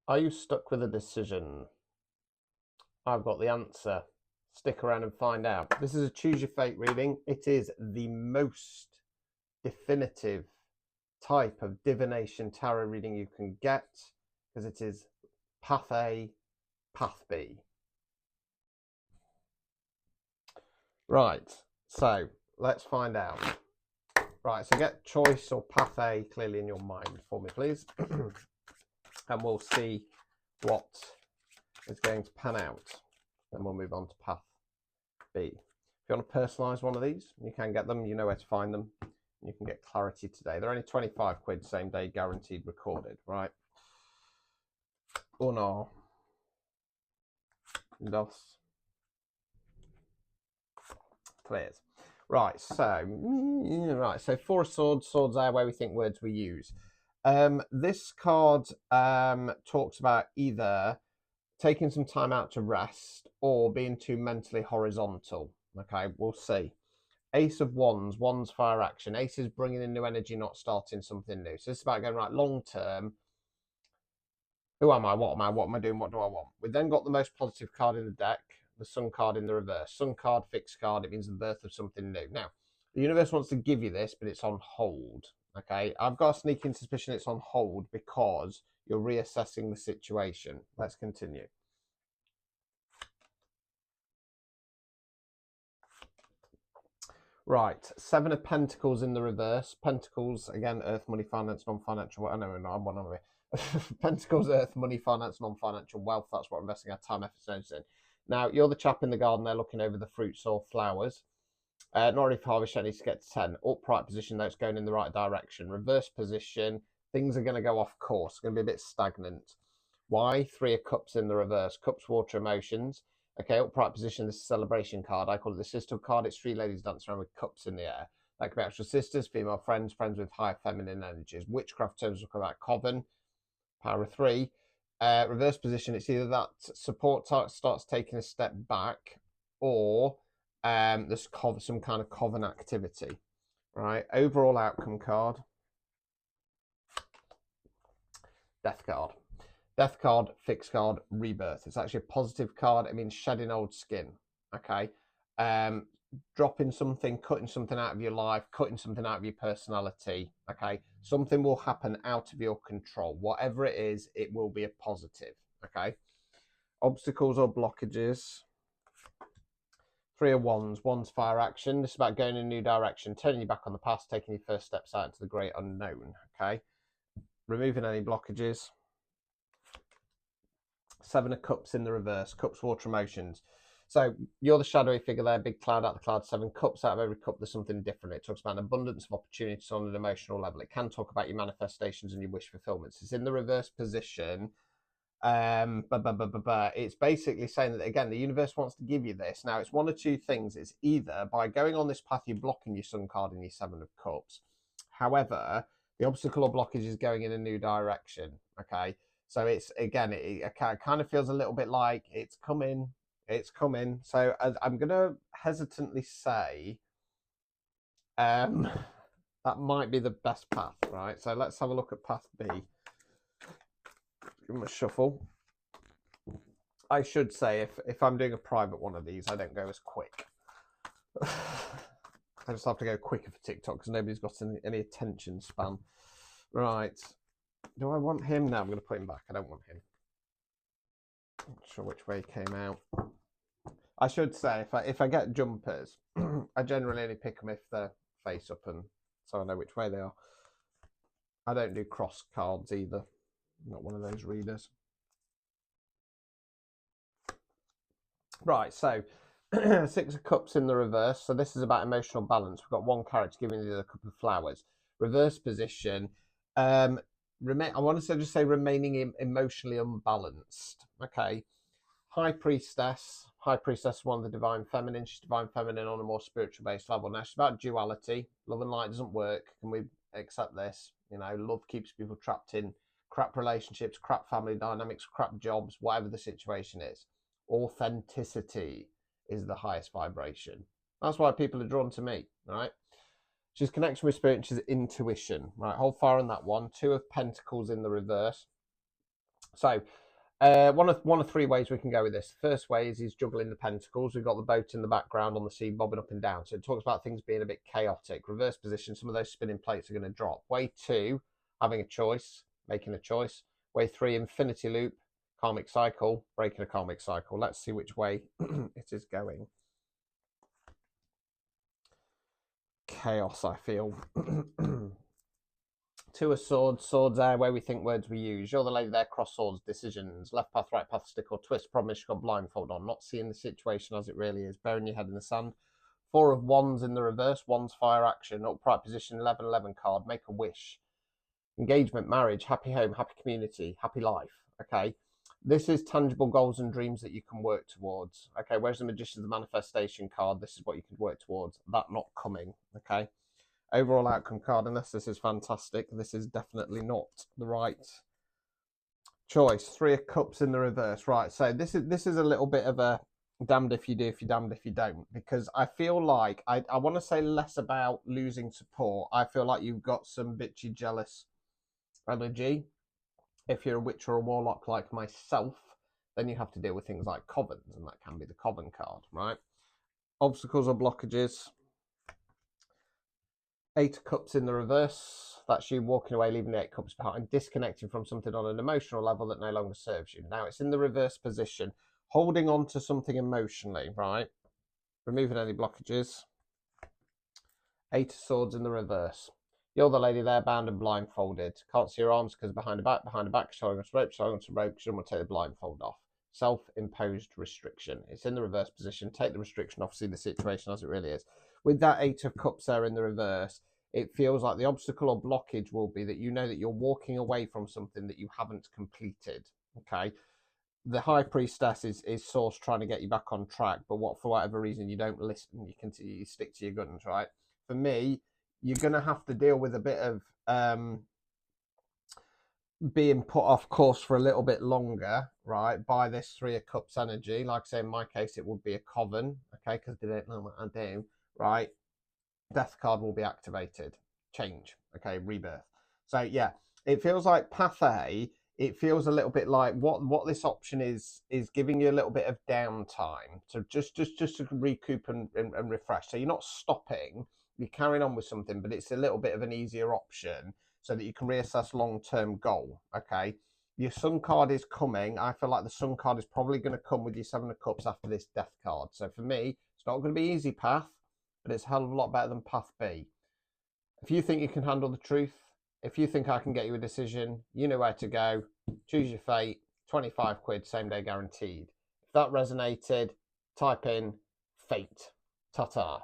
Are you stuck with a decision? I've got the answer. Stick around and find out. This is a choose your fate reading. It is the most definitive type of divination tarot reading you can get because it is path A, path B. Right, so let's find out. Right, so get choice or path A clearly in your mind for me, please. And we'll see what is going to pan out. Then we'll move on to path B. If you want to personalise one of these, you can get them. You know where to find them. You can get clarity today. They're only 25 quid, same day, guaranteed, recorded, right? Uno, dos, tres. Right, so Four of Swords, swords there where we think words we use. This card talks about either taking some time out to rest or being too mentally horizontal. Okay, we'll see. Ace of Wands, Wands fire action. Ace is bringing in new energy, not starting something new. So this is about going right long term. Who am I? What am I? What am I doing? What do I want? We've then got the most positive card in the deck, the Sun card in the reverse. Sun card, fixed card. It means the birth of something new. Now, the universe wants to give you this, but it's on hold. Okay, I've got a sneaking suspicion it's on hold because you're reassessing the situation. Let's continue. Right, Seven of Pentacles in the reverse. Pentacles, again, earth, money, finance, non-financial. I know, I'm one of it. Pentacles, earth, money, finance, non-financial wealth. That's what we're investing our time, effort, and energy in. Now, you're the chap in the garden there looking over the fruits or flowers. Not ready for harvest yet, needs to get to 10. Upright position, though, it's going in the right direction. Reverse position, things are going to go off course. It's going to be a bit stagnant. Why? Three of Cups in the reverse. Cups, water, emotions. Okay, upright position, this is a celebration card. I call it the sister card. It's three ladies dancing around with cups in the air. That could be actual sisters, female friends, friends with high feminine energies. Witchcraft terms will come out coven, power of three. Reverse position, it's either that support starts taking a step back or there's some kind of coven activity. Right, overall outcome card. Death card. Death card, fixed card, rebirth. It's actually a positive card. It means shedding old skin. Okay. Dropping something, cutting something out of your life, cutting something out of your personality. Okay. Something will happen out of your control. Whatever it is, it will be a positive. Okay. Obstacles or blockages. Three of Wands, Wands fire action. This is about going in a new direction, turning your back on the past, taking your first steps out into the great unknown. Okay. Removing any blockages. Seven of Cups in the reverse. Cups, water, emotions. So you're the shadowy figure there, big cloud out of the cloud. Seven cups, out of every cup there's something different. It talks about an abundance of opportunities on an emotional level. It can talk about your manifestations and your wish fulfillments. It's in the reverse position. It's basically saying that, again, the universe wants to give you this. Now, it's one of two things. It's either by going on this path, you're blocking your Sun card and your Seven of Cups. However, the obstacle or blockage is going in a new direction. Okay. So it's, again, it kind of feels a little bit like it's coming. So I'm going to hesitantly say that might be the best path, right? So let's have a look at path B. Give them a shuffle. I should say if I'm doing a private one of these, I don't go as quick. I just have to go quicker for TikTok because nobody's got any attention span. Right. Do I want him? No, I'm going to put him back. I don't want him. Not sure which way he came out. I should say, if I get jumpers, I generally only pick them if they're face up, and so I know which way they are. I don't do cross cards either. I'm not one of those readers. Right, so Six of Cups in the reverse. So this is about emotional balance. We've got one character giving the other cup of flowers. Reverse position. I want to just say remaining emotionally unbalanced. Okay. High Priestess. High Priestess is one of the Divine Feminine. She's Divine Feminine on a more spiritual based level. Now, she's about duality. Love and light doesn't work. Can we accept this? You know, love keeps people trapped in crap relationships, crap family dynamics, crap jobs, whatever the situation is. Authenticity is the highest vibration. That's why people are drawn to me, right? She's connection with spirit, and she's intuition, right? Hold fire on that one. Two of Pentacles in the reverse. So one of three ways we can go with this. First way is he's juggling the pentacles. We've got the boat in the background on the sea bobbing up and down. So it talks about things being a bit chaotic. Reverse position, some of those spinning plates are going to drop. Way two, having a choice, making a choice. Way three, infinity loop, karmic cycle, breaking a karmic cycle. Let's see which way it is going. Chaos, I feel. Two of swords, swords there, where we think words we use. You're the lady there, cross swords, decisions, left path, right path, stick or twist, promise, you've got blindfold on, not seeing the situation as it really is, burying your head in the sand. Four of wands in the reverse, wands fire action, upright position, 11-11 card, make a wish. Engagement, marriage, happy home, happy community, happy life, okay? This is tangible goals and dreams that you can work towards, okay? Whereas the magician's manifestation card, this is what you could work towards, that not coming, okay? Overall outcome card, unless this is fantastic, this is definitely not the right choice. Three of cups in the reverse, right? So this is a little bit of a damned if you do, if you're damned if you don't, because I feel like I want to say less about losing support. I feel like you've got some bitchy, jealous energy. If you're a witch or a warlock like myself, then you have to deal with things like covens, and that can be the coven card, right? Obstacles or blockages. Eight of cups in the reverse. That's you walking away, leaving the eight cups behind, disconnecting from something on an emotional level that no longer serves you. Now it's in the reverse position, holding on to something emotionally, right? Removing any blockages. Eight of swords in the reverse. You're the lady there, bound and blindfolded. Can't see your arms because behind the back, showing us rope, showing us rope, because you don't want to take the blindfold off. Self-imposed restriction. It's in the reverse position. Take the restriction off, see the situation as it really is. With that eight of cups there in the reverse, it feels like the obstacle or blockage will be that you know that you're walking away from something that you haven't completed, okay? The high priestess is Source trying to get you back on track, but for whatever reason you don't listen, you stick to your guns, right? For me, you're going to have to deal with a bit of being put off course for a little bit longer, right, by this three of cups energy. Like I say, in my case, it would be a coven, okay, because they don't know what I do, right? Death card will be activated. Change, okay, rebirth. So yeah, it feels like path A. It feels a little bit like what this option is giving you a little bit of downtime to just to recoup and refresh. So you're not stopping, you're carrying on with something, but it's a little bit of an easier option so that you can reassess long-term goal. Okay, your sun card is coming. I feel like the sun card is probably going to come with your seven of cups after this death card. So for me, it's not going to be easy path, but it's a hell of a lot better than path B. If you think you can handle the truth, if you think I can get you a decision, you know where to go. Choose your fate, 25 quid, same day guaranteed. If that resonated, type in fate. Ta-ta.